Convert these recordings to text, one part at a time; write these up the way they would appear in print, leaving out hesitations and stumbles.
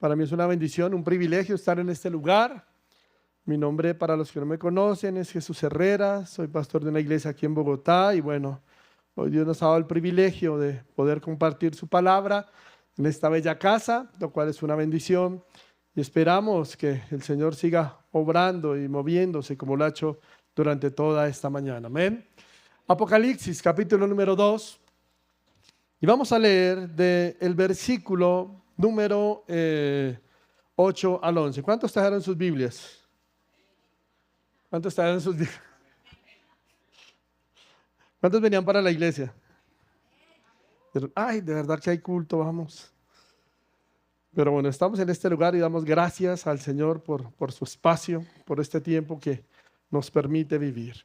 Para mí es una bendición, un privilegio estar en este lugar. Mi nombre, para los que no me conocen, es Jesús Herrera. Soy pastor de una iglesia aquí en Bogotá y bueno, hoy Dios nos ha dado el privilegio de poder compartir su palabra en esta bella casa, lo cual es una bendición. Y esperamos que el Señor siga obrando y moviéndose como lo ha hecho durante toda esta mañana. Amén. Apocalipsis, capítulo número 2. Y vamos a leer del versículo número 8 al 11. ¿Cuántos trajeron sus Biblias? ¿Cuántos trajeron sus Biblias? ¿Cuántos venían para la iglesia? Ay, de verdad que hay culto, vamos. Pero bueno, estamos en este lugar y damos gracias al Señor por su espacio, por este tiempo que nos permite vivir.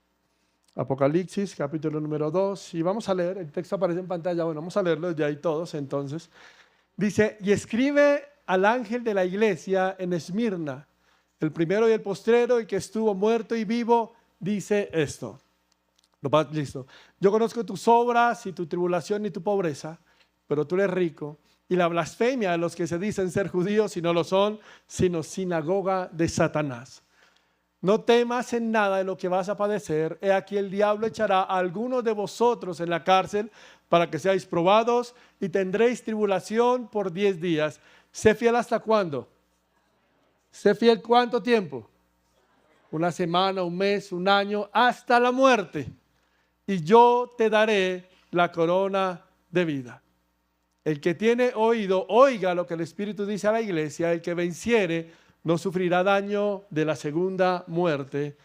Apocalipsis, capítulo número 2. Y vamos a leer, el texto aparece en pantalla, bueno, vamos a leerlo desde ahí todos entonces. Dice, y escribe al ángel de la iglesia en Esmirna, el primero y el postrero, y que estuvo muerto y vivo, dice esto. Listo. Yo conozco tus obras y tu tribulación y tu pobreza, pero tú eres rico. Y la blasfemia de los que se dicen ser judíos y no lo son, sino sinagoga de Satanás. No temas en nada de lo que vas a padecer. He aquí el diablo echará a algunos de vosotros en la cárcel para que seáis probados y tendréis tribulación por 10 días. Sé fiel hasta cuándo. Sé fiel cuánto tiempo. Una semana, un mes, un año, hasta la muerte. Y yo te daré la corona de vida. El que tiene oído, oiga lo que el Espíritu dice a la iglesia. El que venciere no sufrirá daño de la segunda muerte.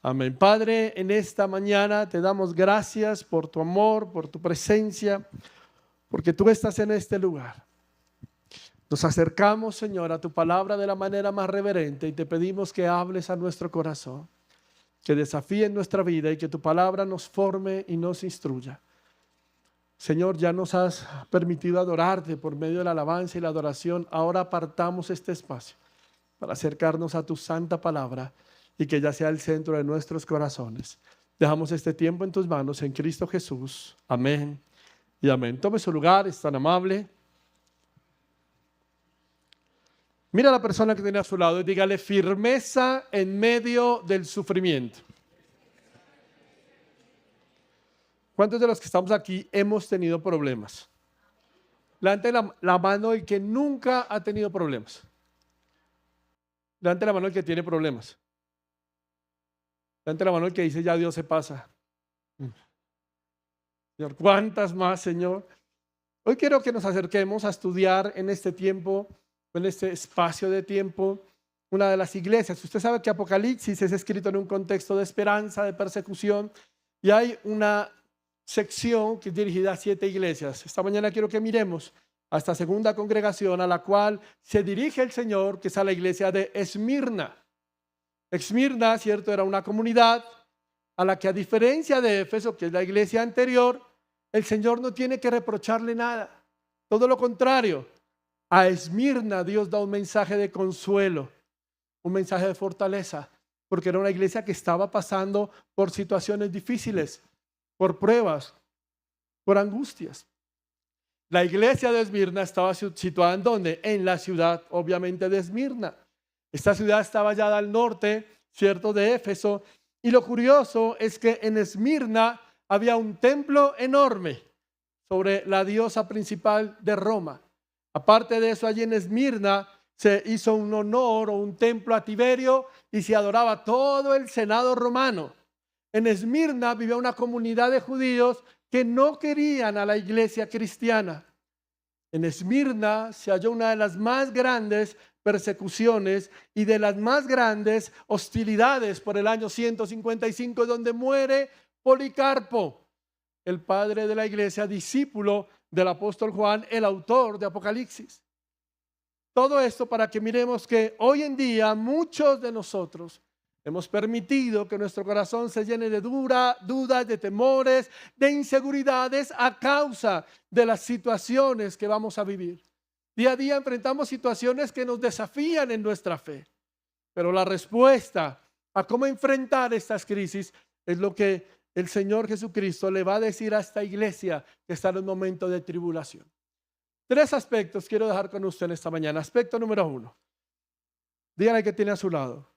Amén. Padre, en esta mañana te damos gracias por tu amor, por tu presencia, porque tú estás en este lugar. Nos acercamos, Señor, a tu palabra de la manera más reverente y te pedimos que hables a nuestro corazón, que desafíe nuestra vida y que tu palabra nos forme y nos instruya. Señor, ya nos has permitido adorarte por medio de la alabanza y la adoración. Ahora apartamos este espacio para acercarnos a tu santa palabra y que ya sea el centro de nuestros corazones. Dejamos este tiempo en tus manos, en Cristo Jesús. Amén y amén. Tome su lugar, es tan amable. Mira a la persona que tiene a su lado y dígale firmeza en medio del sufrimiento. ¿Cuántos de los que estamos aquí hemos tenido problemas? Levante la mano el que nunca ha tenido problemas. Levante la mano el que tiene problemas. Levante la mano el que dice ya Dios se pasa. Señor, ¿cuántas más, Señor? Hoy quiero que nos acerquemos a estudiar en este tiempo, en este espacio de tiempo, una de las iglesias. Usted sabe que Apocalipsis es escrito en un contexto de esperanza, de persecución, y hay una sección que es dirigida a 7 iglesias. Esta mañana quiero que miremos a esta segunda congregación a la cual se dirige el Señor, que es a la iglesia de Esmirna. Esmirna, cierto, era una comunidad a la que, a diferencia de Éfeso, que es la iglesia anterior, el Señor no tiene que reprocharle nada. Todo lo contrario, a Esmirna Dios da un mensaje de consuelo, un mensaje de fortaleza, porque era una iglesia que estaba pasando por situaciones difíciles, por pruebas, por angustias. La iglesia de Esmirna estaba situada ¿en dónde? En la ciudad, obviamente, de Esmirna. Esta ciudad estaba allá al norte, cierto, de Éfeso. Y lo curioso es que en Esmirna había un templo enorme sobre la diosa principal de Roma. Aparte de eso, allí en Esmirna se hizo un honor o un templo a Tiberio y se adoraba todo el senado romano. En Esmirna vivía una comunidad de judíos que no querían a la iglesia cristiana. En Esmirna se halló una de las más grandes persecuciones y de las más grandes hostilidades por el año 155, donde muere Policarpo, el padre de la iglesia, discípulo del apóstol Juan, el autor de Apocalipsis. Todo esto para que miremos que hoy en día muchos de nosotros hemos permitido que nuestro corazón se llene de dudas, de temores, de inseguridades a causa de las situaciones que vamos a vivir. Día a día enfrentamos situaciones que nos desafían en nuestra fe. Pero la respuesta a cómo enfrentar estas crisis es lo que el Señor Jesucristo le va a decir a esta iglesia que está en un momento de tribulación. 3 aspectos quiero dejar con usted en esta mañana. Aspecto número 1. Dígale que tiene a su lado.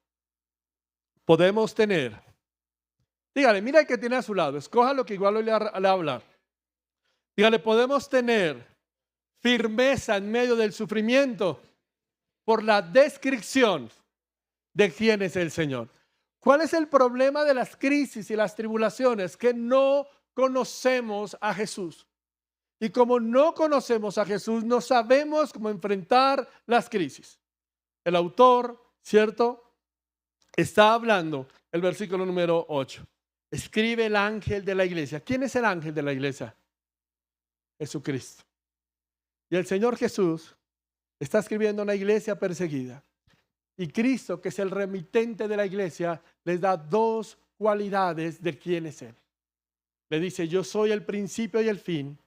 Podemos tener. Dígale, mira el que tiene a su lado. Escoja lo que igual le va a hablar. Dígale, podemos tener firmeza en medio del sufrimiento por la descripción de quién es el Señor. ¿Cuál es el problema de las crisis y las tribulaciones? Que no conocemos a Jesús. Y como no conocemos a Jesús, no sabemos cómo enfrentar las crisis. El autor, ¿cierto?, está hablando, el versículo número 8. Escribe el ángel de la iglesia. ¿Quién es el ángel de la iglesia? Jesucristo. Y el Señor Jesús está escribiendo a una iglesia perseguida. Y Cristo, que es el remitente de la iglesia, les da 2 cualidades de quién es Él. Le dice, yo soy el principio y el fin,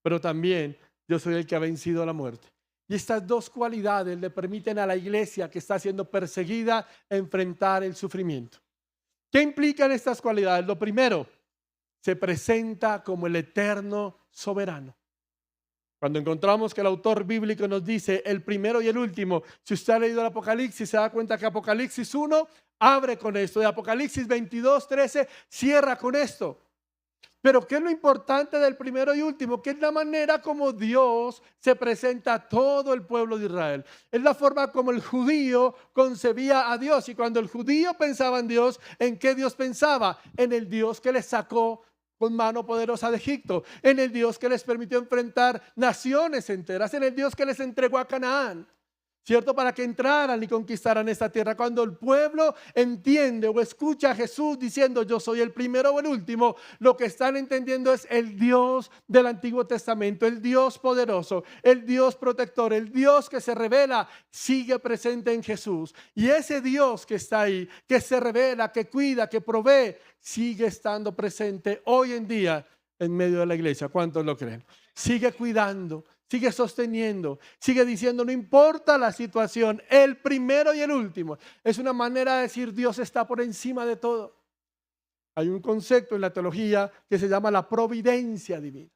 pero también yo soy el que ha vencido la muerte. Y estas 2 cualidades le permiten a la iglesia que está siendo perseguida enfrentar el sufrimiento. ¿Qué implican estas cualidades? Lo primero, se presenta como el eterno soberano. Cuando encontramos que el autor bíblico nos dice el primero y el último, si usted ha leído el Apocalipsis, se da cuenta que Apocalipsis 1 abre con esto, de Apocalipsis 22, 13 cierra con esto. Pero ¿qué es lo importante del primero y último? Que es la manera como Dios se presenta a todo el pueblo de Israel. Es la forma como el judío concebía a Dios. Y cuando el judío pensaba en Dios, ¿en qué Dios pensaba? En el Dios que les sacó con mano poderosa de Egipto, en el Dios que les permitió enfrentar naciones enteras, en el Dios que les entregó a Canaán, ¿cierto? Para que entraran y conquistaran esta tierra. Cuando el pueblo entiende o escucha a Jesús diciendo yo soy el primero o el último, lo que están entendiendo es el Dios del Antiguo Testamento, el Dios poderoso, el Dios protector, el Dios que se revela, sigue presente en Jesús. Y ese Dios que está ahí, que se revela, que cuida, que provee, sigue estando presente hoy en día en medio de la iglesia. ¿Cuántos lo creen? Sigue cuidando, sigue sosteniendo, sigue diciendo, no importa la situación, el primero y el último. Es una manera de decir Dios está por encima de todo. Hay un concepto en la teología que se llama la providencia divina.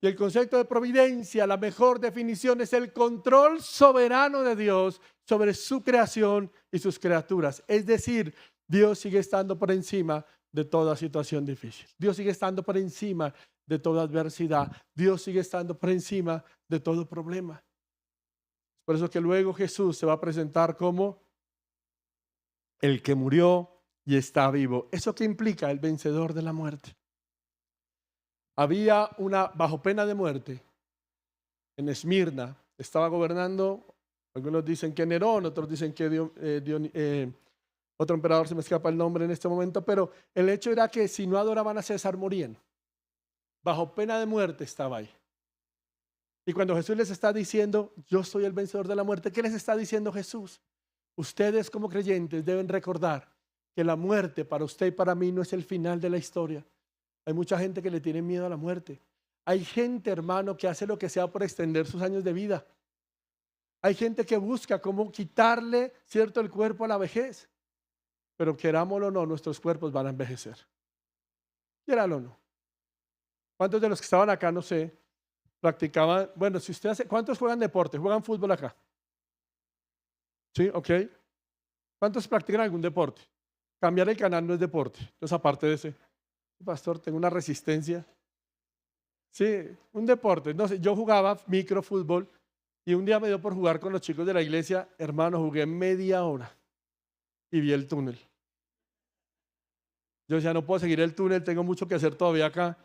Y el concepto de providencia, la mejor definición es el control soberano de Dios sobre su creación y sus criaturas. Es decir, Dios sigue estando por encima de toda situación difícil. Dios sigue estando por encima de toda adversidad. Dios sigue estando por encima de todo problema. Por eso que luego Jesús se va a presentar como el que murió y está vivo. ¿Eso qué implica? El vencedor de la muerte. Había una, bajo pena de muerte, en Esmirna, estaba gobernando, algunos dicen que Nerón, otros dicen que otro emperador, se me escapa el nombre en este momento, pero el hecho era que si no adoraban a César morían. Bajo pena de muerte estaba ahí. Y cuando Jesús les está diciendo, yo soy el vencedor de la muerte, ¿qué les está diciendo Jesús? Ustedes como creyentes deben recordar que la muerte para usted y para mí no es el final de la historia. Hay mucha gente que le tiene miedo a la muerte. Hay gente, hermano, que hace lo que sea por extender sus años de vida. Hay gente que busca cómo quitarle, ¿cierto?, el cuerpo a la vejez. Pero querámoslo o no, nuestros cuerpos van a envejecer. Quéralo o no. ¿Cuántos de los que estaban acá, no sé, practicaban? Bueno, si usted hace, ¿cuántos juegan deporte? ¿Juegan fútbol acá? Sí, ok. ¿Cuántos practican algún deporte? Cambiar el canal no es deporte. Entonces, aparte de ese, pastor, tengo una resistencia. Sí, un deporte. No sé, yo jugaba microfútbol y un día me dio por jugar con los chicos de la iglesia. Hermano, jugué media hora y vi el túnel. Yo decía, no puedo seguir el túnel, tengo mucho que hacer todavía acá,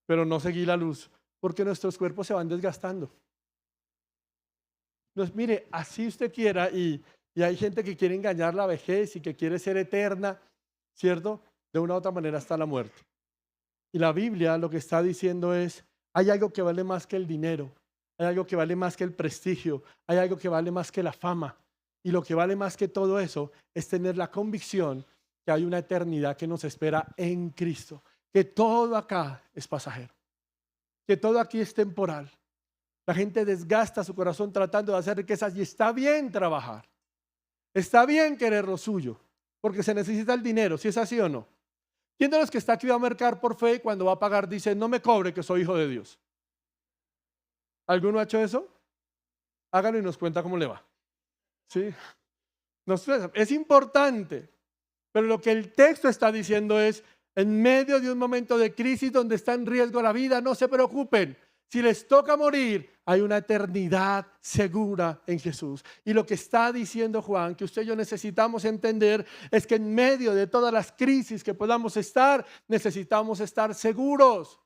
pero no seguí la luz, porque nuestros cuerpos se van desgastando. Entonces, mire, así usted quiera, y hay gente que quiere engañar la vejez y que quiere ser eterna, ¿cierto? De una u otra manera está la muerte. Y la Biblia lo que está diciendo es, hay algo que vale más que el dinero, hay algo que vale más que el prestigio, hay algo que vale más que la fama. Y lo que vale más que todo eso es tener la convicción que hay una eternidad que nos espera en Cristo, que todo acá es pasajero, que todo aquí es temporal. La gente desgasta su corazón tratando de hacer riquezas y está bien trabajar, está bien querer lo suyo, porque se necesita el dinero, si es así o no. ¿Quién de los que está aquí va a mercar por fe y cuando va a pagar dice, no me cobre que soy hijo de Dios? ¿Alguno ha hecho eso? Hágalo y nos cuenta cómo le va. ¿Sí? Es importante, pero lo que el texto está diciendo es, en medio de un momento de crisis donde está en riesgo la vida, no se preocupen. Si les toca morir, hay una eternidad segura en Jesús. Y lo que está diciendo Juan, que usted y yo necesitamos entender, es que en medio de todas las crisis que podamos estar, necesitamos estar seguros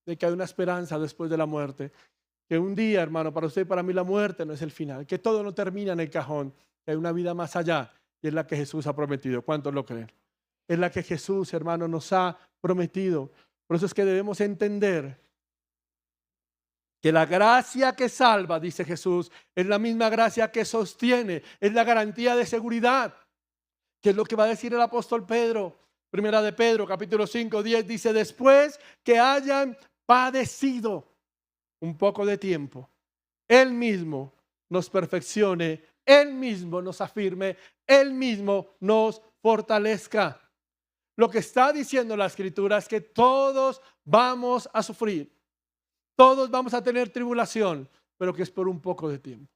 de que hay una esperanza después de la muerte. Que un día, hermano, para usted y para mí la muerte no es el final. Que todo no termina en el cajón. Que hay una vida más allá y es la que Jesús ha prometido. ¿Cuántos lo creen? Es la que Jesús, hermano, nos ha prometido. Por eso es que debemos entender que la gracia que salva, dice Jesús, es la misma gracia que sostiene, es la garantía de seguridad. ¿Qué es lo que va a decir el apóstol Pedro? Primera de Pedro, capítulo 5, 10, dice, después que hayan padecido un poco de tiempo, Él mismo nos perfeccione, Él mismo nos afirme, Él mismo nos fortalezca. Lo que está diciendo la Escritura es que todos vamos a sufrir. Todos vamos a tener tribulación, pero que es por un poco de tiempo.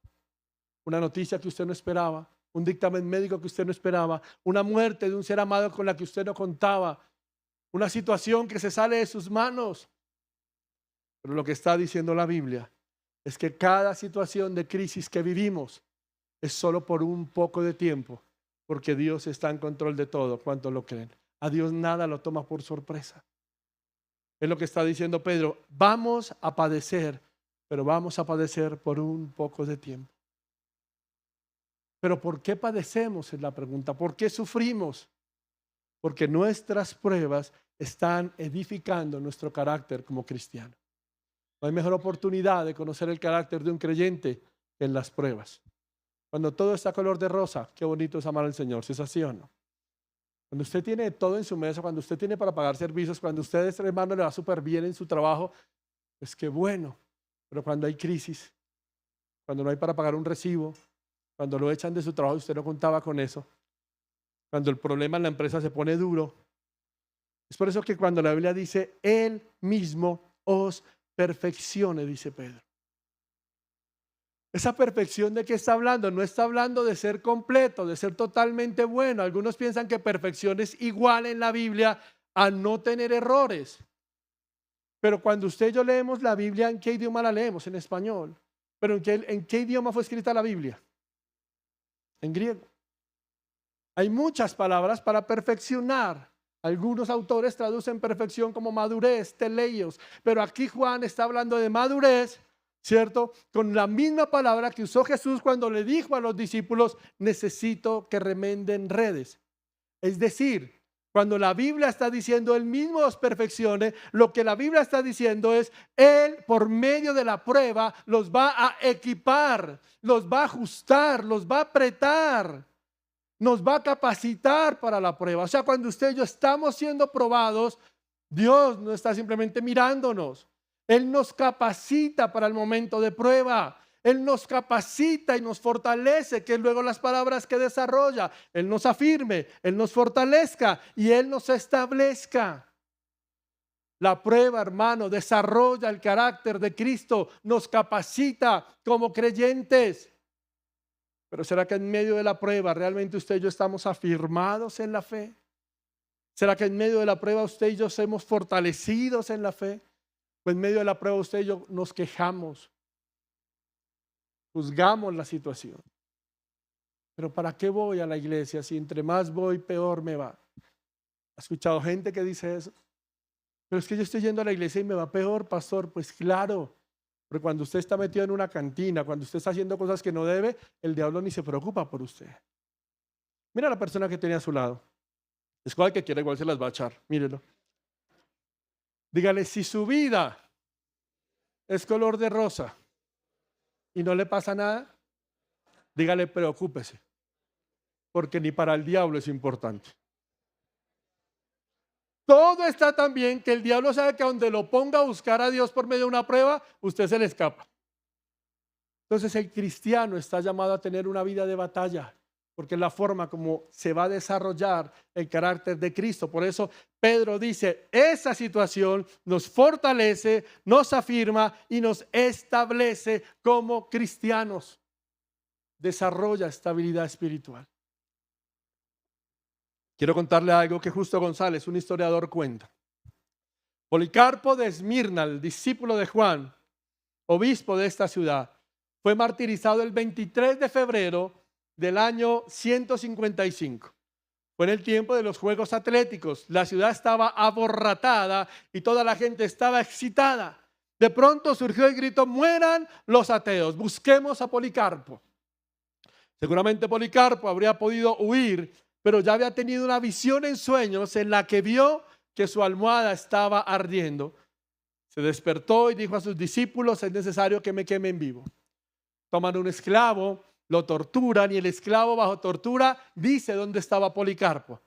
Una noticia que usted no esperaba, un dictamen médico que usted no esperaba, una muerte de un ser amado con la que usted no contaba, una situación que se sale de sus manos. Pero lo que está diciendo la Biblia es que cada situación de crisis que vivimos es solo por un poco de tiempo, porque Dios está en control de todo. ¿Cuántos lo creen? A Dios nada lo toma por sorpresa. Es lo que está diciendo Pedro. Vamos a padecer, pero vamos a padecer por un poco de tiempo. Pero ¿por qué padecemos? Es la pregunta. ¿Por qué sufrimos? Porque nuestras pruebas están edificando nuestro carácter como cristiano. No hay mejor oportunidad de conocer el carácter de un creyente que en las pruebas. Cuando todo está color de rosa, qué bonito es amar al Señor, si es así o no. Cuando usted tiene todo en su mesa, cuando usted tiene para pagar servicios, cuando usted, hermano, le va súper bien en su trabajo, pues qué bueno. Pero cuando hay crisis, cuando no hay para pagar un recibo, cuando lo echan de su trabajo y usted no contaba con eso, cuando el problema en la empresa se pone duro, es por eso que cuando la Biblia dice, Él mismo os perfeccione, dice Pedro. Esa perfección de qué está hablando, no está hablando de ser completo, de ser totalmente bueno. Algunos piensan que perfección es igual en la Biblia a no tener errores. Pero cuando usted y yo leemos la Biblia, ¿en qué idioma la leemos? En español. Pero ¿en qué idioma fue escrita la Biblia? En griego. Hay muchas palabras para perfeccionar. Algunos autores traducen perfección como madurez, teleios. Pero aquí Juan está hablando de madurez, ¿cierto? Con la misma palabra que usó Jesús cuando le dijo a los discípulos, necesito que remenden redes. Es decir, cuando la Biblia está diciendo Él mismo os perfeccione, lo que la Biblia está diciendo es Él por medio de la prueba los va a equipar, los va a ajustar, los va a apretar, nos va a capacitar para la prueba. O sea, cuando usted y yo estamos siendo probados, Dios no está simplemente mirándonos. Él nos capacita para el momento de prueba. Él nos capacita y nos fortalece, que es luego las palabras que desarrolla. Él nos afirme, Él nos fortalezca y Él nos establezca. La prueba, hermano, desarrolla el carácter de Cristo, nos capacita como creyentes. Pero ¿será que en medio de la prueba realmente usted y yo estamos afirmados en la fe? ¿Será que en medio de la prueba usted y yo somos fortalecidos en la fe? ¿O en medio de la prueba usted y yo nos quejamos? Juzgamos la situación. Pero ¿para qué voy a la iglesia si entre más voy peor me va? ¿Ha escuchado gente que dice eso? Pero es que yo estoy yendo a la iglesia y me va peor, pastor. Pues claro, porque cuando usted está metido en una cantina, cuando usted está haciendo cosas que no debe, el diablo ni se preocupa por usted. Mira a la persona que tiene a su lado. Es cual que quiera, igual se las va a echar. Mírelo. Dígale, si su vida es color de rosa y no le pasa nada, dígale, preocúpese, porque ni para el diablo es importante. Todo está tan bien que el diablo sabe que donde lo ponga a buscar a Dios por medio de una prueba, usted se le escapa. Entonces el cristiano está llamado a tener una vida de batalla, porque es la forma como se va a desarrollar el carácter de Cristo. Por eso Pedro dice, esa situación nos fortalece, nos afirma y nos establece como cristianos. Desarrolla estabilidad espiritual. Quiero contarle algo que Justo González, un historiador, cuenta. Policarpo de Esmirna, el discípulo de Juan, obispo de esta ciudad, fue martirizado el 23 de febrero del año 155. Fue en el tiempo de los Juegos Atléticos. La ciudad estaba aborratada y toda la gente estaba excitada. De pronto surgió el grito, mueran los ateos, busquemos a Policarpo. Seguramente Policarpo habría podido huir, pero ya había tenido una visión en sueños en la que vio que su almohada estaba ardiendo. Se despertó y dijo a sus discípulos, es necesario que me quemen vivo. Toman un esclavo, lo torturan y el esclavo bajo tortura dice dónde estaba Policarpo.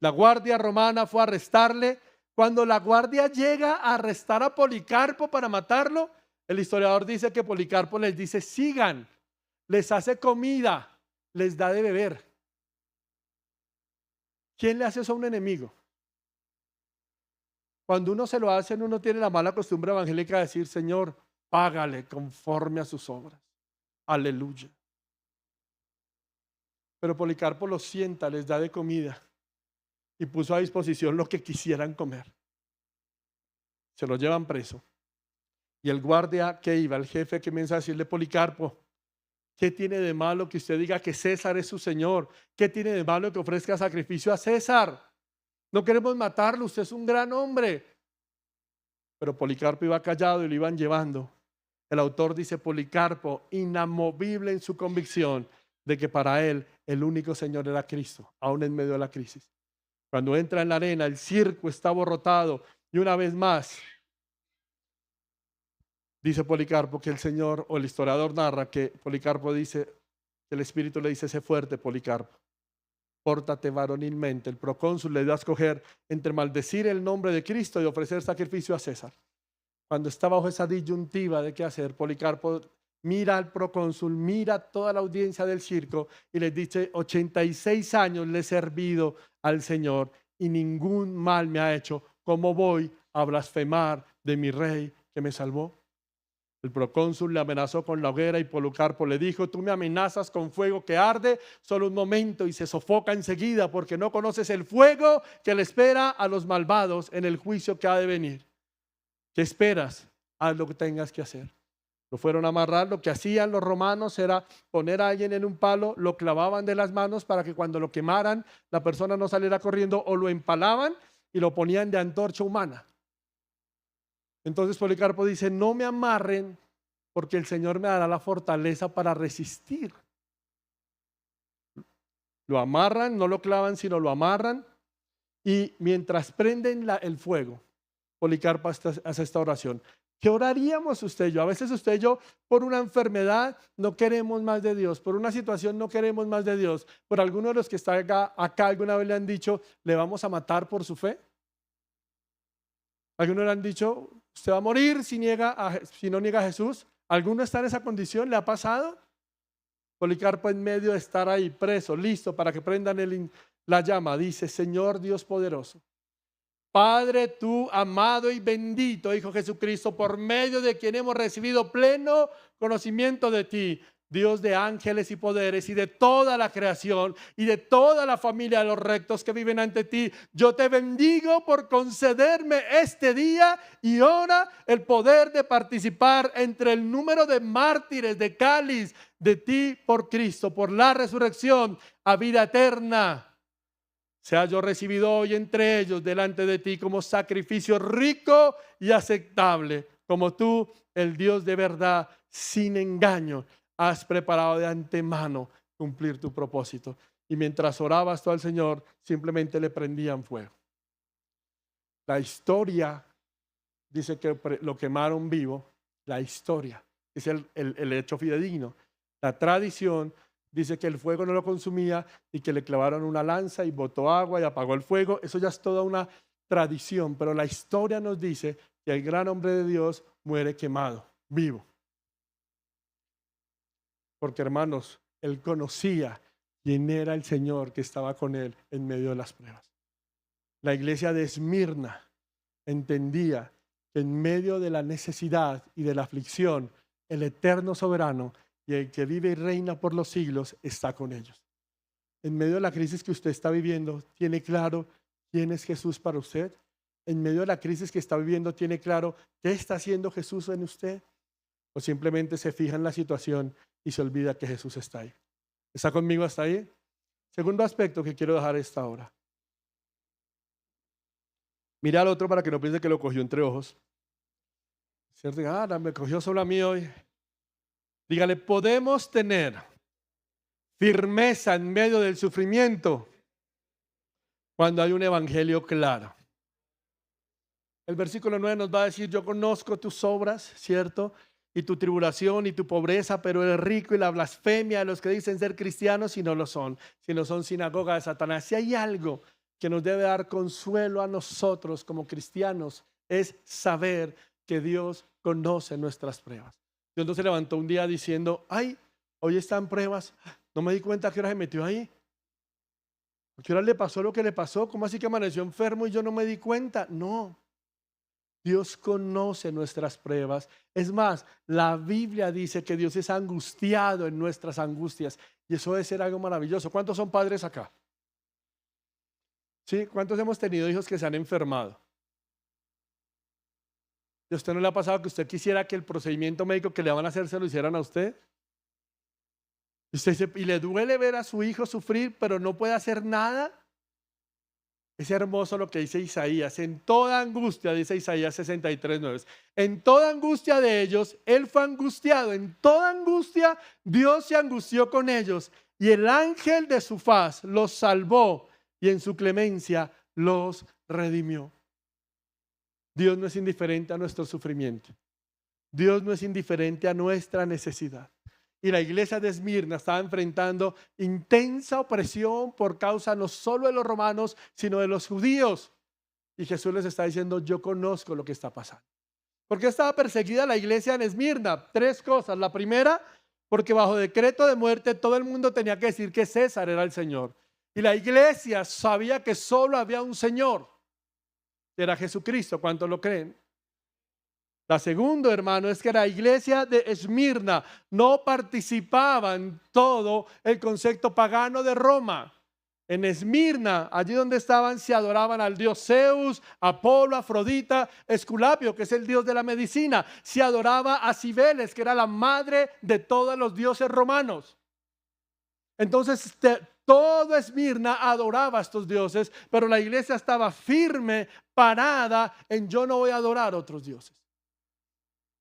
La guardia romana fue a arrestarle. Cuando la guardia llega a arrestar a Policarpo para matarlo, el historiador dice que Policarpo les dice, sigan, les hace comida, les da de beber. ¿Quién le hace eso a un enemigo? Cuando uno se lo hace, uno tiene la mala costumbre evangélica de decir, Señor, págale conforme a sus obras. Aleluya. Pero Policarpo los sienta, les da de comida y puso a disposición lo que quisieran comer. Se lo llevan preso. Y el guardia que iba, el jefe, que comienza a decirle, Policarpo, ¿qué tiene de malo que usted diga que César es su señor? ¿Qué tiene de malo que ofrezca sacrificio a César? No queremos matarlo, usted es un gran hombre. Pero Policarpo iba callado y lo iban llevando. El autor dice, Policarpo, inamovible en su convicción de que para él el único Señor era Cristo, aún en medio de la crisis. Cuando entra en la arena, el circo está aborrotado y una vez más, dice Policarpo que el Señor, o el historiador narra que Policarpo dice, que el Espíritu le dice, sé fuerte, Policarpo. Pórtate varonilmente. El procónsul le dio a escoger entre maldecir el nombre de Cristo y ofrecer sacrificio a César. Cuando está bajo esa disyuntiva de qué hacer, Policarpo mira al procónsul, mira toda la audiencia del circo y les dice, 86 años le he servido al Señor y ningún mal me ha hecho. ¿Cómo voy a blasfemar de mi rey que me salvó? El procónsul le amenazó con la hoguera y Policarpo le dijo, tú me amenazas con fuego que arde solo un momento y se sofoca enseguida porque no conoces el fuego que le espera a los malvados en el juicio que ha de venir. ¿Qué esperas? Haz lo que tengas que hacer. Lo fueron a amarrar. Lo que hacían los romanos era poner a alguien en un palo, lo clavaban de las manos para que cuando lo quemaran la persona no saliera corriendo, o lo empalaban y lo ponían de antorcha humana. Entonces Policarpo dice, no me amarren porque el Señor me dará la fortaleza para resistir. Lo amarran, no lo clavan, sino lo amarran. Y mientras prenden el fuego, Policarpo hace esta oración. ¿Qué oraríamos usted y yo? A veces usted y yo, por una enfermedad, no queremos más de Dios. Por una situación, no queremos más de Dios. Por alguno de los que están acá alguna vez le han dicho, ¿le vamos a matar por su fe? Algunos le han dicho, usted va a morir si no niega a Jesús. ¿Alguno está en esa condición? ¿Le ha pasado? Policarpo, en medio de estar ahí preso, listo para que prendan la llama, dice, Señor Dios poderoso, Padre tú amado y bendito, Hijo Jesucristo, por medio de quien hemos recibido pleno conocimiento de ti, Dios de ángeles y poderes y de toda la creación y de toda la familia de los rectos que viven ante ti. Yo te bendigo por concederme este día y hora el poder de participar entre el número de mártires de cáliz de ti por Cristo, por la resurrección a vida eterna. Sea yo recibido hoy entre ellos delante de ti como sacrificio rico y aceptable, como tú, el Dios de verdad, sin engaño, has preparado de antemano cumplir tu propósito. Y mientras orabas tú al Señor, simplemente le prendían fuego. La historia dice que lo quemaron vivo. La historia es el hecho fidedigno. La tradición dice que el fuego no lo consumía y que le clavaron una lanza y botó agua y apagó el fuego. Eso ya es toda una tradición, pero la historia nos dice que el gran hombre de Dios muere quemado, vivo. Porque hermanos, él conocía quién era el Señor que estaba con él en medio de las pruebas. La iglesia de Esmirna entendía que en medio de la necesidad y de la aflicción, el eterno soberano y el que vive y reina por los siglos está con ellos. En medio de la crisis que usted está viviendo, ¿tiene claro quién es Jesús para usted? En medio de la crisis que está viviendo, ¿tiene claro qué está haciendo Jesús en usted? ¿O simplemente se fija en la situación y se olvida que Jesús está ahí? ¿Está conmigo hasta ahí? Segundo aspecto que quiero dejar esta hora. Mira al otro para que no piense que lo cogió entre ojos. ¿Cierto? Ah, me cogió solo a mí hoy. Dígale, podemos tener firmeza en medio del sufrimiento cuando hay un evangelio claro. El versículo 9 nos va a decir, yo conozco tus obras, ¿cierto? Y tu tribulación y tu pobreza, pero el rico y la blasfemia de los que dicen ser cristianos y no lo son, sino son sinagoga de Satanás. Si hay algo que nos debe dar consuelo a nosotros como cristianos, es saber que Dios conoce nuestras pruebas. Dios no se levantó un día diciendo, ay, hoy están pruebas, no me di cuenta a qué hora se metió ahí. ¿A qué hora le pasó lo que le pasó? ¿Cómo así que amaneció enfermo y yo no me di cuenta? No. Dios conoce nuestras pruebas. Es más, la Biblia dice que Dios es angustiado en nuestras angustias. Y eso debe ser algo maravilloso. ¿Cuántos son padres acá? ¿Sí? ¿Cuántos hemos tenido hijos que se han enfermado? ¿Y a usted no le ha pasado que usted quisiera que el procedimiento médico que le van a hacer se lo hicieran a usted? Y usted dice, y le duele ver a su hijo sufrir, pero no puede hacer nada. Es hermoso lo que dice Isaías. En toda angustia, dice Isaías 63:9. En toda angustia de ellos, Él fue angustiado. En toda angustia, Dios se angustió con ellos. Y el ángel de su faz los salvó y en su clemencia los redimió. Dios no es indiferente a nuestro sufrimiento. Dios no es indiferente a nuestra necesidad. Y la iglesia de Esmirna estaba enfrentando intensa opresión por causa no solo de los romanos, sino de los judíos. Y Jesús les está diciendo, yo conozco lo que está pasando. ¿Por qué estaba perseguida la iglesia en Esmirna? Tres cosas. La primera, porque bajo decreto de muerte todo el mundo tenía que decir que César era el Señor. Y la iglesia sabía que solo había un Señor, que era Jesucristo. ¿Cuántos lo creen? La segunda, hermano, es que la iglesia de Esmirna no participaba en todo el concepto pagano de Roma. En Esmirna, allí donde estaban, se adoraban al dios Zeus, Apolo, Afrodita, Esculapio, que es el dios de la medicina. Se adoraba a Cibeles, que era la madre de todos los dioses romanos. Entonces, todo Esmirna adoraba a estos dioses, pero la iglesia estaba firme, parada en yo no voy a adorar a otros dioses.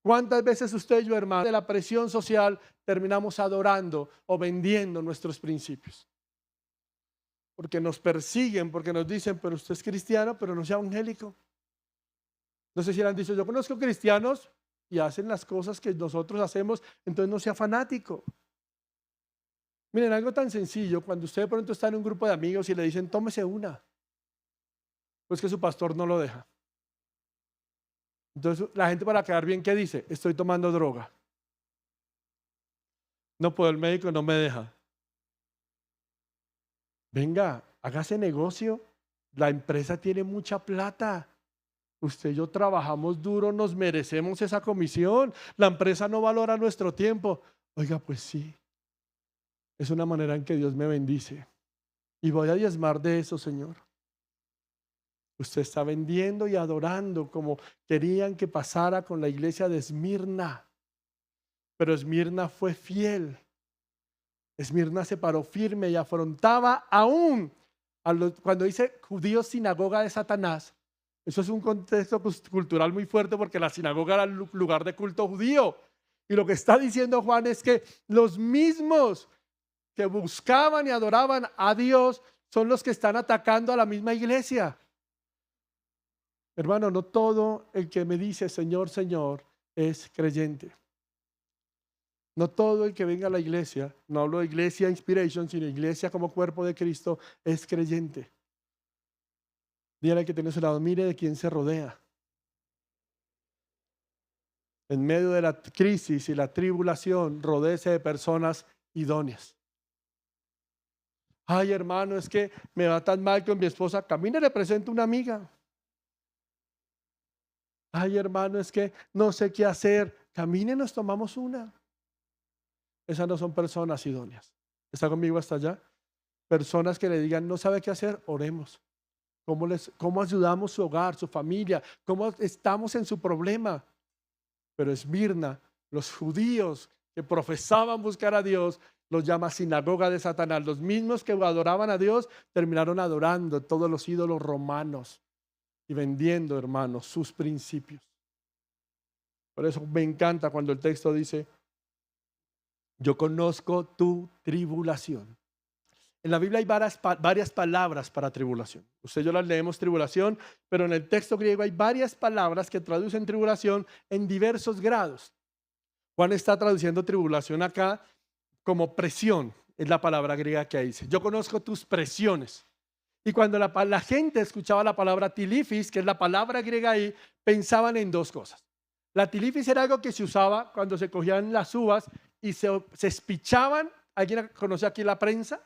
¿Cuántas veces usted y yo, hermano, de la presión social terminamos adorando o vendiendo nuestros principios? Porque nos persiguen, porque nos dicen, pero usted es cristiano, pero no sea evangélico. No sé si le han dicho, yo conozco cristianos y hacen las cosas que nosotros hacemos, entonces no sea fanático. Miren, algo tan sencillo, cuando usted de pronto está en un grupo de amigos y le dicen, tómese una, pues que su pastor no lo deja. Entonces la gente para quedar bien, ¿qué dice? Estoy tomando droga. No puedo, el médico no me deja. Venga, hágase negocio. La empresa tiene mucha plata. Usted y yo trabajamos duro, nos merecemos esa comisión. La empresa no valora nuestro tiempo. Oiga, pues sí. Es una manera en que Dios me bendice. Y voy a diezmar de eso, Señor. Usted está vendiendo y adorando como querían que pasara con la iglesia de Esmirna. Pero Esmirna fue fiel. Esmirna se paró firme y afrontaba aún cuando dice judíos sinagoga de Satanás. Eso es un contexto cultural muy fuerte porque la sinagoga era el lugar de culto judío. Y lo que está diciendo Juan es que los mismos que buscaban y adoraban a Dios son los que están atacando a la misma iglesia. Hermano, no todo el que me dice Señor, Señor es creyente. No todo el que venga a la iglesia, no hablo de iglesia Inspiration, sino iglesia como cuerpo de Cristo, es creyente. Dígale que tiene a su lado, mire de quién se rodea. En medio de la crisis y la tribulación, rodéese de personas idóneas. Ay, hermano, es que me va tan mal con mi esposa. Camine, le presento una amiga. Ay, hermano, es que no sé qué hacer. Camine, nos tomamos una. Esas no son personas idóneas. ¿Está conmigo hasta allá? Personas que le digan, no sabe qué hacer, oremos. ¿Cómo ayudamos su hogar, su familia? ¿Cómo estamos en su problema? Pero Esmirna, los judíos que profesaban buscar a Dios, los llama sinagoga de Satanás. Los mismos que adoraban a Dios terminaron adorando todos los ídolos romanos y vendiendo, hermanos, sus principios. Por eso me encanta cuando el texto dice, yo conozco tu tribulación. En la Biblia hay varias palabras para tribulación. Usted y yo las leemos tribulación, pero en el texto griego hay varias palabras que traducen tribulación en diversos grados. Juan está traduciendo tribulación acá como presión, es la palabra griega que dice. Yo conozco tus presiones. Y cuando la gente escuchaba la palabra tilifis, que es la palabra griega ahí, pensaban en dos cosas. La tilifis era algo que se usaba cuando se cogían las uvas y se espichaban. ¿Alguien conoce aquí la prensa?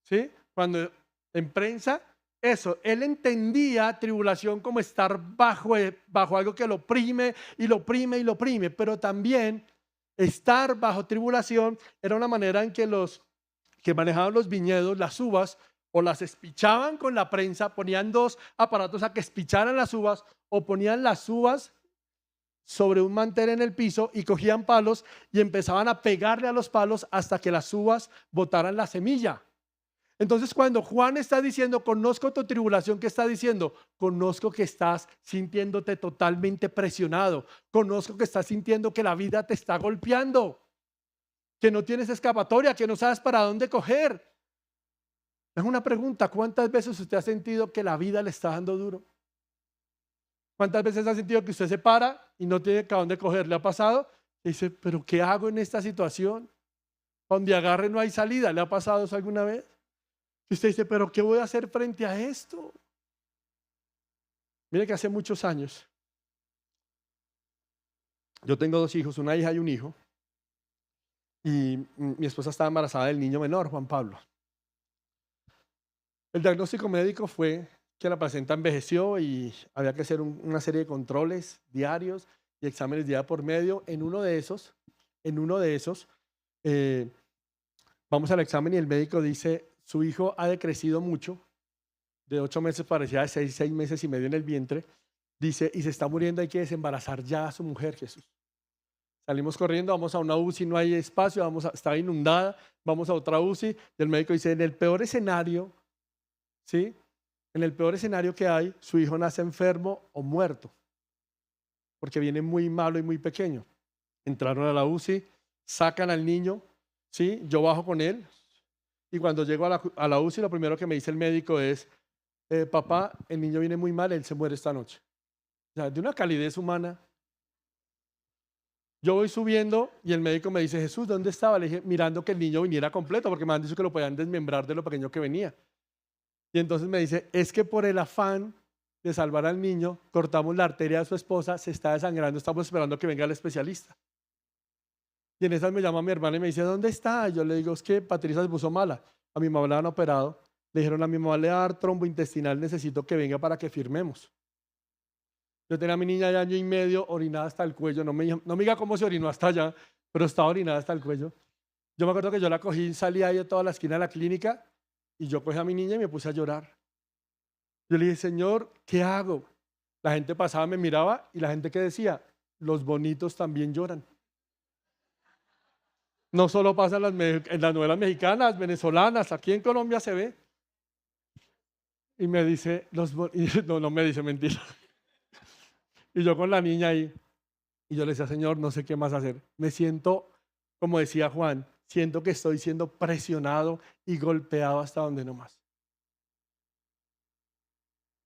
¿Sí? Cuando en prensa, eso, él entendía tribulación como estar bajo algo que lo oprime y lo oprime y lo oprime, pero también estar bajo tribulación era una manera en que los que manejaban los viñedos, las uvas, o las espichaban con la prensa, ponían dos aparatos a que espicharan las uvas, o ponían las uvas sobre un mantel en el piso y cogían palos y empezaban a pegarle a los palos hasta que las uvas botaran la semilla. Entonces, cuando Juan está diciendo, conozco tu tribulación, ¿qué está diciendo? Conozco que estás sintiéndote totalmente presionado. Conozco que estás sintiendo que la vida te está golpeando, que no tienes escapatoria, que no sabes para dónde coger. Es una pregunta, ¿cuántas veces usted ha sentido que la vida le está dando duro? ¿Cuántas veces ha sentido que usted se para y no tiene a dónde coger? ¿Le ha pasado? Y dice, ¿pero qué hago en esta situación? Donde agarre no hay salida. ¿Le ha pasado eso alguna vez? Y usted dice, ¿pero qué voy a hacer frente a esto? Mire que hace muchos años, yo tengo dos hijos, una hija y un hijo, y mi esposa estaba embarazada del niño menor, Juan Pablo. El diagnóstico médico fue que la placenta envejeció y había que hacer una serie de controles diarios y exámenes día por medio. En uno de esos, vamos al examen y el médico dice, su hijo ha decrecido mucho, de 8 meses parecía de 6 meses y medio en el vientre, dice, y se está muriendo, hay que desembarazar ya a su mujer, Jesús. Salimos corriendo, vamos a una UCI, no hay espacio, está inundada, vamos a otra UCI, y el médico dice, en el peor escenario, ¿sí? En el peor escenario que hay, su hijo nace enfermo o muerto, porque viene muy malo y muy pequeño. Entraron a la UCI, sacan al niño, ¿sí? Yo bajo con él, y cuando llego a la UCI, lo primero que me dice el médico es, papá, el niño viene muy mal, él se muere esta noche. O sea, de una calidez humana. Yo voy subiendo y el médico me dice, Jesús, ¿dónde estaba? Le dije, mirando que el niño viniera completo, porque me han dicho que lo podían desmembrar de lo pequeño que venía. Y entonces me dice, es que por el afán de salvar al niño, cortamos la arteria de su esposa, se está desangrando, estamos esperando que venga el especialista. Y en esas me llama mi hermana y me dice, ¿dónde está? Y yo le digo, es que Patricia se puso mala. A mi mamá la han operado. Le dijeron, a mi mamá le va a dar trombointestinal, necesito que venga para que firmemos. Yo tenía a mi niña de 1 año y medio orinada hasta el cuello. No me diga cómo se orinó hasta allá, pero estaba orinada hasta el cuello. Yo me acuerdo que yo la cogí, salí ahí de toda la esquina de la clínica y yo cogí a mi niña y me puse a llorar. Yo le dije, Señor, ¿qué hago? La gente pasaba, me miraba y la gente que decía, los bonitos también lloran. No solo pasa en las novelas mexicanas, venezolanas, aquí en Colombia se ve. Y me dice, no me dice mentira. Y yo con la niña ahí, y yo le decía, Señor, no sé qué más hacer. Me siento, como decía Juan, siento que estoy siendo presionado y golpeado hasta donde no más.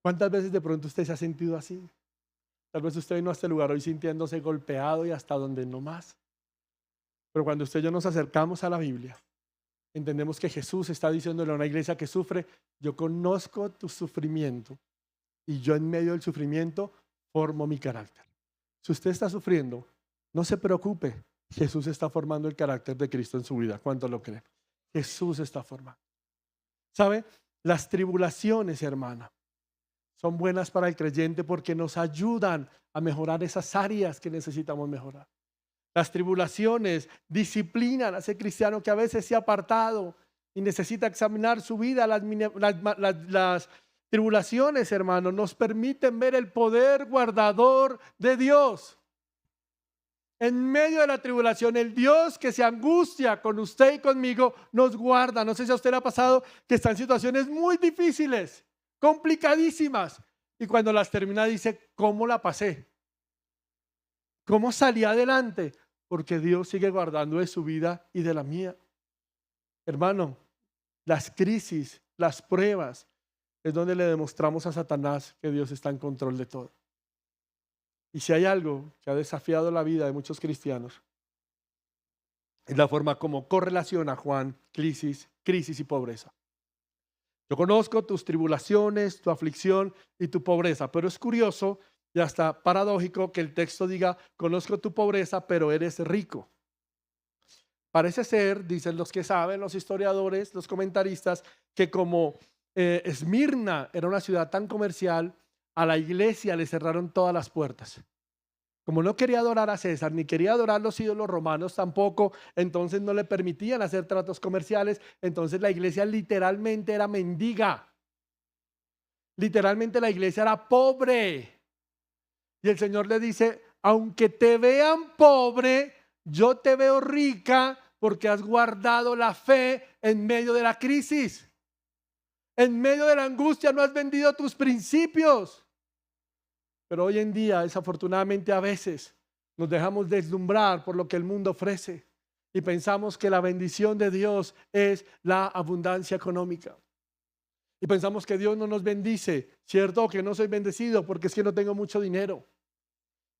¿Cuántas veces de pronto usted se ha sentido así? Tal vez usted vino a este lugar hoy sintiéndose golpeado y hasta donde no más. Pero cuando usted y yo nos acercamos a la Biblia, entendemos que Jesús está diciéndole a una iglesia que sufre, yo conozco tu sufrimiento y yo en medio del sufrimiento formo mi carácter. Si usted está sufriendo, no se preocupe, Jesús está formando el carácter de Cristo en su vida. ¿Cuánto lo cree? Jesús está formando. ¿Sabe? Las tribulaciones, hermana, son buenas para el creyente porque nos ayudan a mejorar esas áreas que necesitamos mejorar. Las tribulaciones disciplinan a ese cristiano que a veces se ha apartado y necesita examinar su vida. Las tribulaciones, hermanos, nos permiten ver el poder guardador de Dios. En medio de la tribulación, el Dios que se angustia con usted y conmigo nos guarda. No sé si a usted le ha pasado que está en situaciones muy difíciles, complicadísimas, y cuando las termina dice, ¿cómo la pasé? ¿Cómo salí adelante? Porque Dios sigue guardando de su vida y de la mía. Hermano, las crisis, las pruebas, es donde le demostramos a Satanás que Dios está en control de todo. Y si hay algo que ha desafiado la vida de muchos cristianos, es la forma como correlaciona Juan crisis y pobreza. Yo conozco tus tribulaciones, tu aflicción y tu pobreza, pero es curioso y hasta paradójico que el texto diga, conozco tu pobreza, pero eres rico. Parece ser, dicen los que saben, los historiadores, los comentaristas, que como Esmirna era una ciudad tan comercial, a la iglesia le cerraron todas las puertas. Como no quería adorar a César, ni quería adorar los ídolos romanos tampoco, entonces no le permitían hacer tratos comerciales, entonces la iglesia literalmente era mendiga. Literalmente la iglesia era pobre. Y el Señor le dice, aunque te vean pobre, yo te veo rica porque has guardado la fe en medio de la crisis. En medio de la angustia no has vendido tus principios. Pero hoy en día, desafortunadamente, a veces nos dejamos deslumbrar por lo que el mundo ofrece y pensamos que la bendición de Dios es la abundancia económica. Y pensamos que Dios no nos bendice, ¿cierto? Que no soy bendecido porque es que no tengo mucho dinero.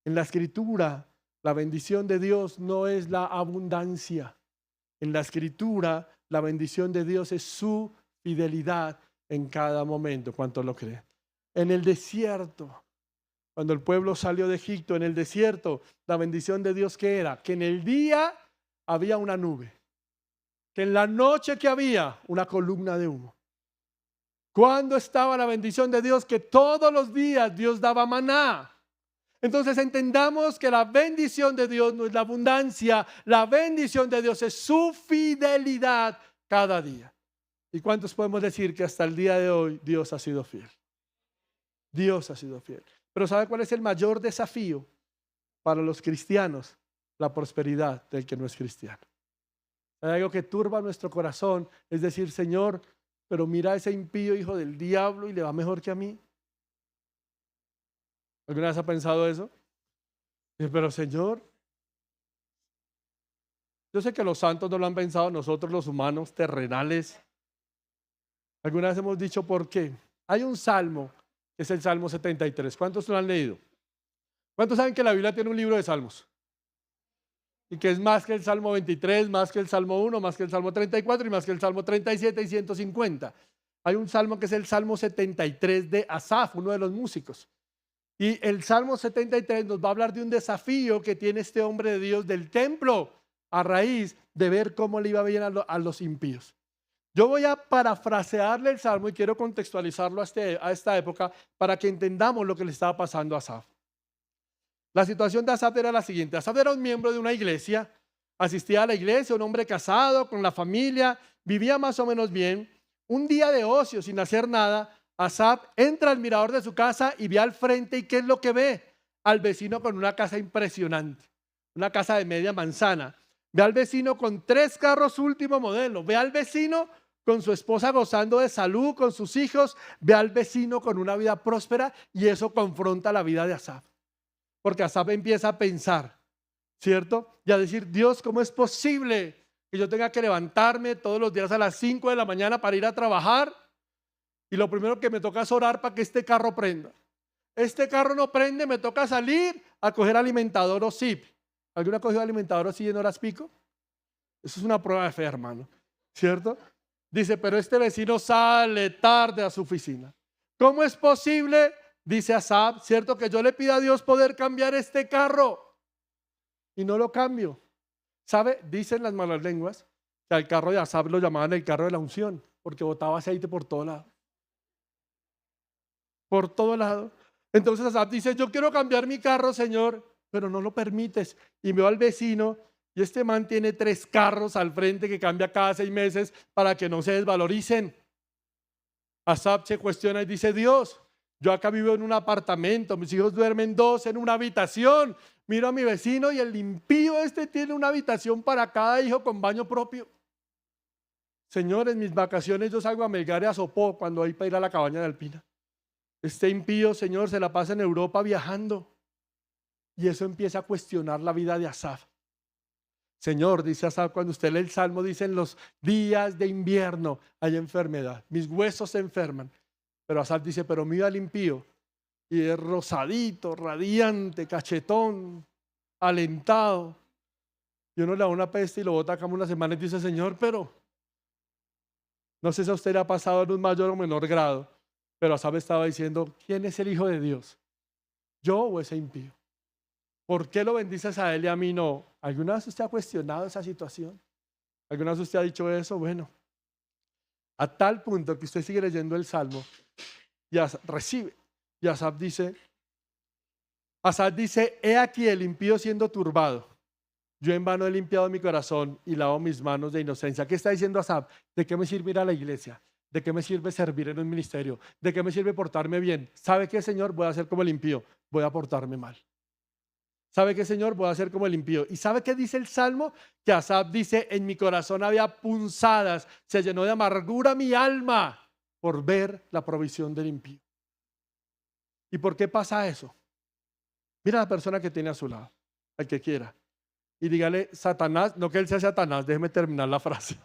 En la Escritura, la bendición de Dios no es la abundancia. En la Escritura, la bendición de Dios es su fidelidad en cada momento. ¿Cuánto lo creen? En el desierto, cuando el pueblo salió de Egipto, en el desierto, la bendición de Dios, ¿qué era? Que en el día había una nube, que en la noche que había una columna de humo. ¿Cuándo estaba la bendición de Dios? Que todos los días Dios daba maná. Entonces entendamos que la bendición de Dios no es la abundancia, la bendición de Dios es su fidelidad cada día. ¿Y cuántos podemos decir que hasta el día de hoy Dios ha sido fiel? Dios ha sido fiel. Pero ¿sabe cuál es el mayor desafío para los cristianos? La prosperidad del que no es cristiano. Hay algo que turba nuestro corazón, es decir, Señor, pero mira a ese impío hijo del diablo y le va mejor que a mí. ¿Alguna vez ha pensado eso? Pero Señor, yo sé que los santos no lo han pensado, nosotros los humanos terrenales. Alguna vez hemos dicho por qué. Hay un salmo, que es el Salmo 73. ¿Cuántos lo han leído? ¿Cuántos saben que la Biblia tiene un libro de salmos? Y que es más que el Salmo 23, más que el Salmo 1, más que el Salmo 34 y más que el Salmo 37 y 150. Hay un salmo que es el Salmo 73 de Asaf, uno de los músicos. Y el Salmo 73 nos va a hablar de un desafío que tiene este hombre de Dios del templo a raíz de ver cómo le iba bien a los impíos. Yo voy a parafrasearle el Salmo y quiero contextualizarlo a esta época para que entendamos lo que le estaba pasando a Asaf. La situación de Asaf era la siguiente. Asaf era un miembro de una iglesia, asistía a la iglesia, un hombre casado con la familia, vivía más o menos bien. Un día de ocio sin hacer nada, Asaf entra al mirador de su casa y ve al frente, ¿y qué es lo que ve? Al vecino con una casa impresionante, una casa de media manzana. Ve al vecino con 3 carros último modelo. Ve al vecino con su esposa gozando de salud, con sus hijos. Ve al vecino con una vida próspera y eso confronta la vida de Asaf. Porque Asaf empieza a pensar, ¿cierto? Y a decir, Dios, ¿cómo es posible que yo tenga que levantarme todos los días a las 5 de la mañana para ir a trabajar? Y lo primero que me toca es orar para que este carro prenda. Este carro no prende, me toca salir a coger alimentador o zip. ¿Alguna ha cogido alimentador o zip en horas pico? Eso es una prueba de fe, hermano, ¿cierto? Dice, pero este vecino sale tarde a su oficina. ¿Cómo es posible? Dice Asaf, ¿cierto? Que yo le pida a Dios poder cambiar este carro y no lo cambio. ¿Sabe? Dicen las malas lenguas que al carro de Asaf lo llamaban el carro de la unción, porque botaba aceite por todo lado. Por todo lado. Entonces Asaf dice, yo quiero cambiar mi carro, Señor, pero no lo permites. Y veo al vecino y este man tiene 3 carros al frente que cambia cada 6 meses para que no se desvaloricen. Asaf se cuestiona y dice, Dios, yo acá vivo en un apartamento, mis hijos duermen 2 en una habitación. Miro a mi vecino y el impío este tiene una habitación para cada hijo con baño propio. Señor, en mis vacaciones yo salgo a Melgar y a Sopó cuando hay para ir a la cabaña de Alpina. Este impío, Señor, se la pasa en Europa viajando. Y eso empieza a cuestionar la vida de Asaf. Señor, dice Asaf, cuando usted lee el Salmo, dice en los días de invierno hay enfermedad. Mis huesos se enferman. Pero Asaf dice, pero mira al impío. Y es rosadito, radiante, cachetón, alentado. Y uno le da una peste y lo bota como una semana y dice, Señor, pero no sé si a usted le ha pasado en un mayor o menor grado, pero Asaf estaba diciendo, ¿quién es el Hijo de Dios? ¿Yo o ese impío? ¿Por qué lo bendices a él y a mí no? ¿Alguna vez usted ha cuestionado esa situación? ¿Alguna vez usted ha dicho eso? Bueno, a tal punto que usted sigue leyendo el Salmo y recibe. Y Asaf dice, he aquí el impío siendo turbado. Yo en vano he limpiado mi corazón y lavo mis manos de inocencia. ¿Qué está diciendo Asaf? ¿De qué me sirve ir a la iglesia? ¿De qué me sirve servir en un ministerio? ¿De qué me sirve portarme bien? ¿Sabe qué, Señor? Voy a hacer como el impío. Voy a portarme mal. ¿Sabe qué, Señor? Voy a hacer como el impío. ¿Y sabe qué dice el Salmo? Que Asaf dice, en mi corazón había punzadas, se llenó de amargura mi alma por ver la provisión del impío. ¿Y por qué pasa eso? Mira a la persona que tiene a su lado, al que quiera, y dígale, Satanás, no que él sea Satanás, déjeme terminar la frase.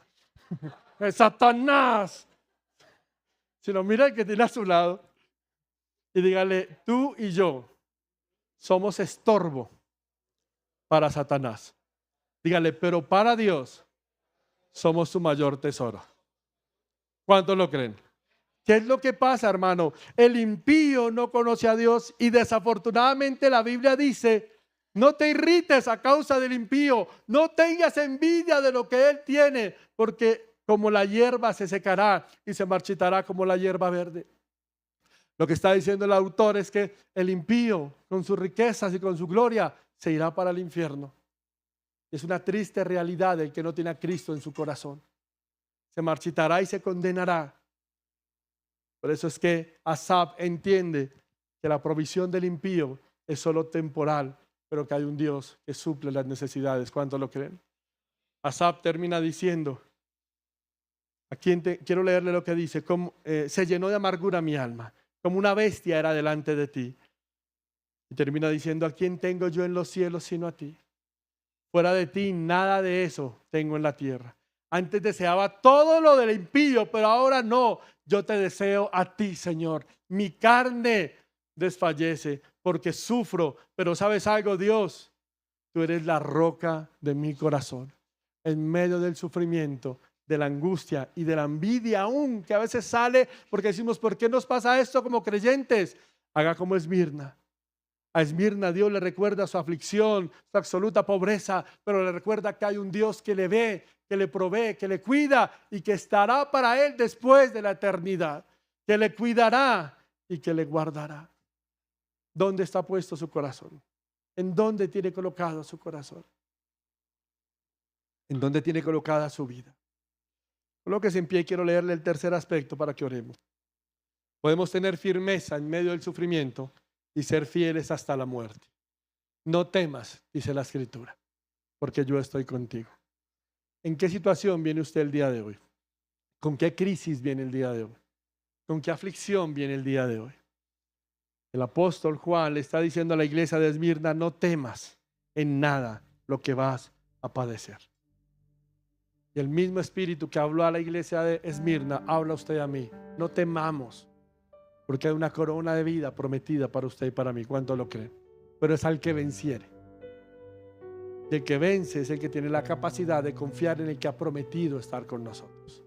¡Es Satanás! Sino mira al que tiene a su lado y dígale, tú y yo somos estorbo para Satanás. Dígale, pero para Dios somos su mayor tesoro. ¿Cuántos lo creen? ¿Qué es lo que pasa, hermano? El impío no conoce a Dios y desafortunadamente la Biblia dice, no te irrites a causa del impío, no tengas envidia de lo que él tiene, porque como la hierba se secará y se marchitará como la hierba verde. Lo que está diciendo el autor es que el impío, con sus riquezas y con su gloria, se irá para el infierno. Es una triste realidad el que no tiene a Cristo en su corazón. Se marchitará y se condenará. Por eso es que Asaf entiende que la provisión del impío es solo temporal, pero que hay un Dios que suple las necesidades. ¿Cuántos lo creen? Asaf termina diciendo, quiero leerle lo que dice, se llenó de amargura mi alma, como una bestia era delante de ti. Y termina diciendo, ¿a quién tengo yo en los cielos sino a ti? Fuera de ti nada de eso tengo en la tierra. Antes deseaba todo lo del impío, pero ahora no. Yo te deseo a ti, Señor. Mi carne desfallece porque sufro, pero ¿sabes algo, Dios? Tú eres la roca de mi corazón. En medio del sufrimiento, de la angustia y de la envidia aún, que a veces sale porque decimos, ¿por qué nos pasa esto como creyentes? Haga como Esmirna. A Esmirna Dios le recuerda su aflicción, su absoluta pobreza, pero le recuerda que hay un Dios que le ve, que le provee, que le cuida y que estará para él después de la eternidad, que le cuidará y que le guardará. ¿Dónde está puesto su corazón? ¿En dónde tiene colocado su corazón? ¿En dónde tiene colocada su vida? Colóquese en pie y quiero leerle el tercer aspecto para que oremos. Podemos tener firmeza en medio del sufrimiento y ser fieles hasta la muerte. No temas, dice la Escritura, porque yo estoy contigo. ¿En qué situación viene usted el día de hoy? ¿Con qué crisis viene el día de hoy? ¿Con qué aflicción viene el día de hoy? El apóstol Juan le está diciendo a la iglesia de Esmirna, no temas en nada lo que vas a padecer. Y el mismo espíritu que habló a la iglesia de Esmirna, habla a usted y a mí. No temamos, porque hay una corona de vida prometida para usted y para mí. ¿Cuánto lo creen? Pero es al que venciere. Y el que vence es el que tiene la capacidad de confiar en el que ha prometido estar con nosotros.